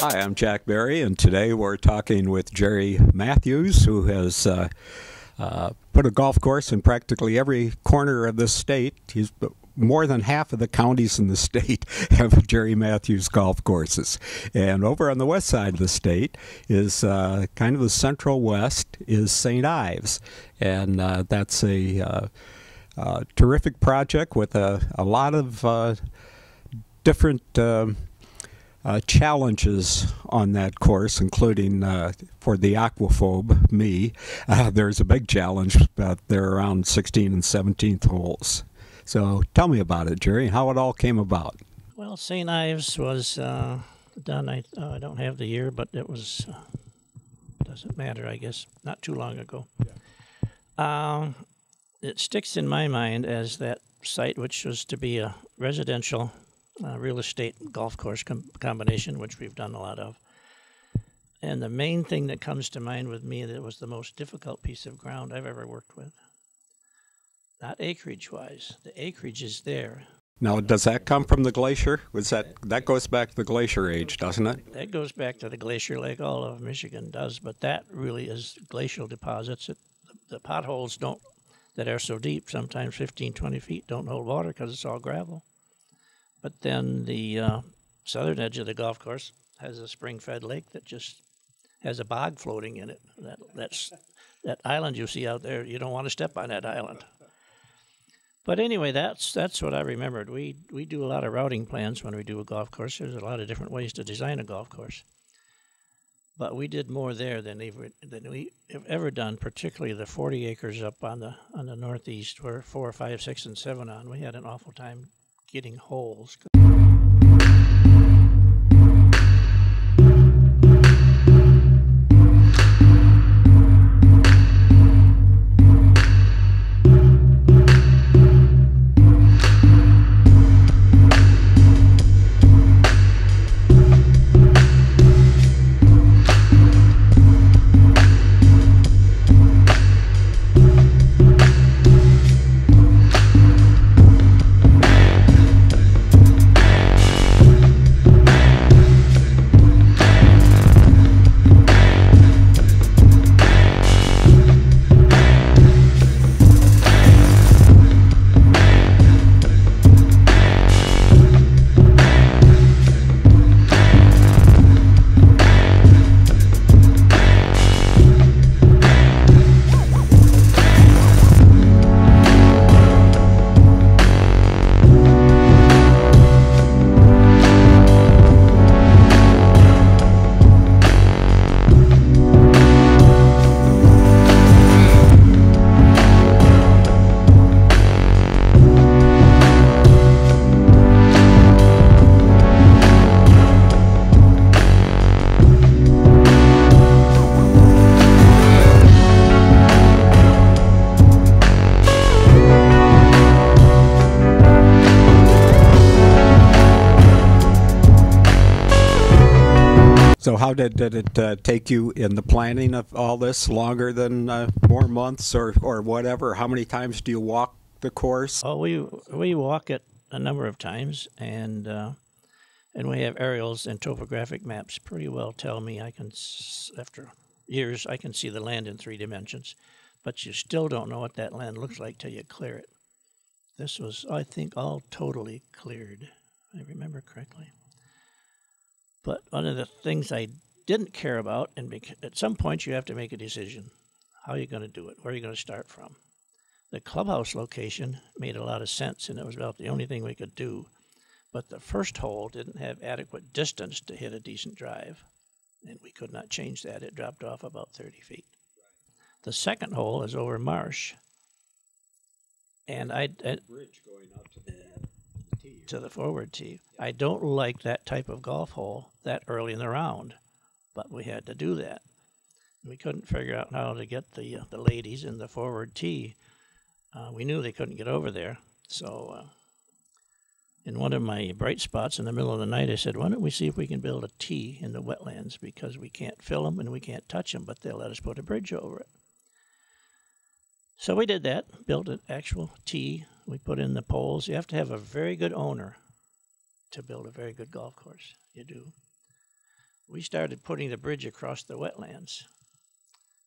Hi, I'm Jack Berry, and today we're talking with Jerry Matthews, who has put a golf course in practically every corner of this state. He's more than half of the counties in the state have Jerry Matthews golf courses. And over on the west side of the state is kind of the central west is St. Ives. And that's a terrific project with a lot of different challenges on that course, including for the aquaphobe, me. There's a big challenge there around 16th and 17th holes. So tell me about it, Jerry, how it all came about. Well, St. Ives was done, I don't have the year, but it was, doesn't matter, I guess, not too long ago. Yeah. It sticks in my mind as that site, which was to be a residential real estate golf course combination, which we've done a lot of. And the main thing that comes to mind with me, that it was the most difficult piece of ground I've ever worked with. Not acreage-wise. The acreage is there. Now, does that come from the glacier? That goes back to the glacier age, doesn't it? That goes back to the glacier, like all of Michigan does, but that really is glacial deposits. The potholes that are so deep, sometimes 15, 20 feet, don't hold water because it's all gravel. But then the southern edge of the golf course has a spring-fed lake that just has a bog floating in it. That island you see out there, you don't want to step on that island. But anyway, that's what I remembered. We do a lot of routing plans when we do a golf course. There's a lot of different ways to design a golf course. But we did more there than we have ever done, particularly the 40 acres up on the northeast where 4, 5, 6, and 7 on. We had an awful time getting holes. So how did it take you in the planning of all this? Longer than more months or whatever? How many times do you walk the course? Oh, we walk it a number of times, and we have aerials and topographic maps pretty well tell me. After years, I can see the land in 3 dimensions, but you still don't know what that land looks like till you clear it. This was, I think, all totally cleared. I remember correctly. But one of the things I didn't care about, and at some point you have to make a decision. How are you going to do it? Where are you going to start from? The clubhouse location made a lot of sense, and it was about the only thing we could do. But the first hole didn't have adequate distance to hit a decent drive, and we could not change that. It dropped off about 30 feet. The second hole is over marsh, and Bridge going out to the forward tee. I don't like that type of golf hole that early in the round, but we had to do that. We couldn't figure out how to get the ladies in the forward tee. We knew they couldn't get over there, so in one of my bright spots in the middle of the night, I said, why don't we see if we can build a tee in the wetlands, because we can't fill them and we can't touch them, but they'll let us put a bridge over it. So we did that, built an actual tee. We put in the poles. You have to have a very good owner to build a very good golf course. You do. we started putting the bridge across the wetlands.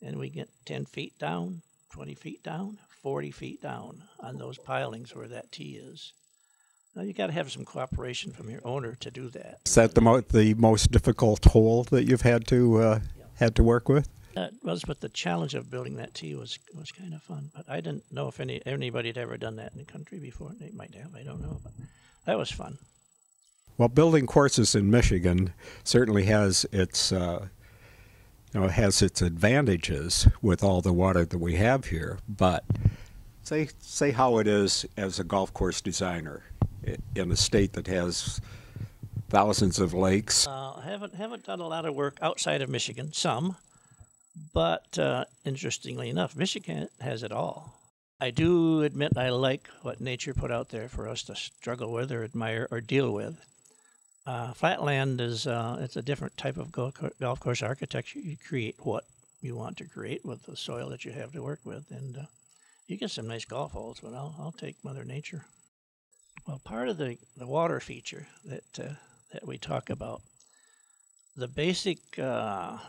And we get 10 feet down, 20 feet down, 40 feet down on those pilings where that T is. Now you got to have some cooperation from your owner to do that. Is that the most difficult hole that you've had to work with? It was, but the challenge of building that T was kind of fun. But I didn't know if anybody had ever done that in the country before. They might have, I don't know. But that was fun. Well, building courses in Michigan certainly has its has its advantages with all the water that we have here, but say how it is as a golf course designer in a state that has thousands of lakes. Haven't done a lot of work outside of Michigan, some, but interestingly enough, Michigan has it all. I do admit I like what nature put out there for us to struggle with or admire or deal with. Flatland is it's a different type of golf course architecture. You create what you want to create with the soil that you have to work with, and you get some nice golf holes. But I'll take Mother Nature. Well, part of the water feature that we talk about, the basic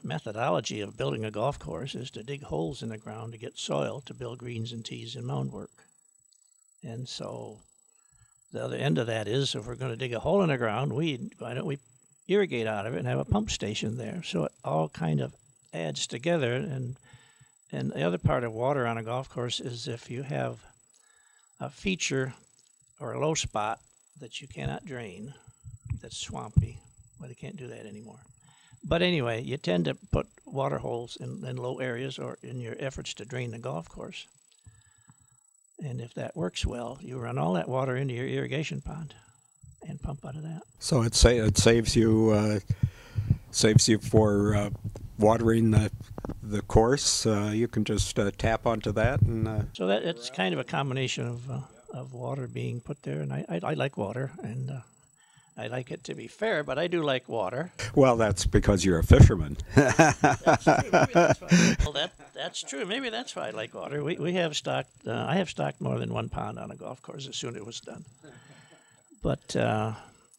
methodology of building a golf course is to dig holes in the ground to get soil to build greens and tees and mound work. And so the other end of that is, if we're going to dig a hole in the ground, why don't we irrigate out of it and have a pump station there? So it all kind of adds together. And the other part of water on a golf course is if you have a feature or a low spot that you cannot drain, that's swampy. Well, you can't do that anymore. But anyway, you tend to put water holes in low areas or in your efforts to drain the golf course. And if that works well, you run all that water into your irrigation pond and pump out of that. So it saves you for watering the course. You can just tap onto that, and so that it's kind of a combination of water being put there. And I like water, and I like it to be fair, but I do like water. Well, that's because you're a fisherman. That's true. Maybe that's why. Well, that's true. Maybe that's why I like water. We have stocked. I have stocked more than one pond on a golf course as soon as it was done. But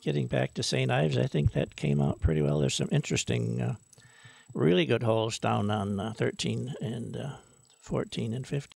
getting back to St. Ives, I think that came out pretty well. There's some interesting, really good holes down on 13 and 14 and 15.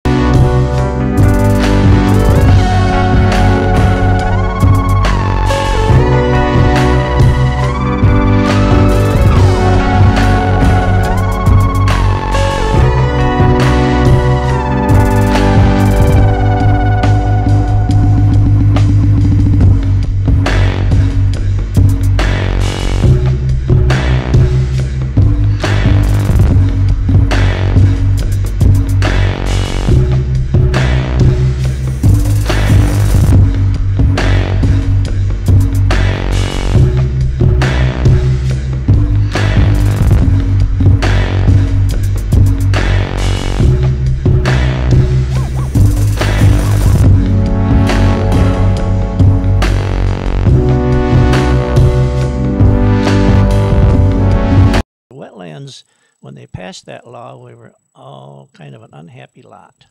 When they passed that law, we were all kind of an unhappy lot.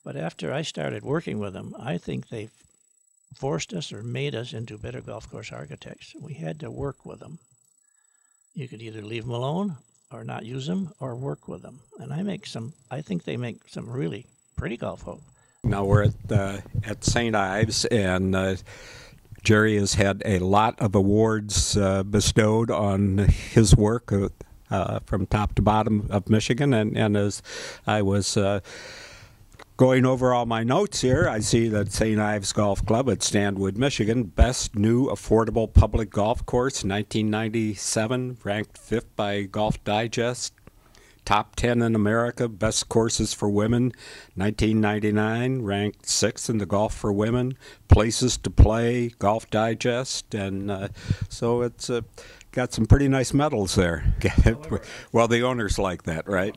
But after I started working with them, I think they forced us or made us into better golf course architects. We had to work with them. You could either leave them alone or not use them or work with them. And I think they make some really pretty golf holes. Now we're at St. Ives, and Jerry has had a lot of awards bestowed on his work from top to bottom of Michigan, and as I was going over all my notes here, I see that St. Ives Golf Club at Stanwood, Michigan, best new affordable public golf course, 1997, ranked 5th by Golf Digest, top 10 in America, best courses for women, 1999, ranked 6th in the Golf for Women, places to play, Golf Digest, and so it's got some pretty nice medals there. Well, the owners like that, right?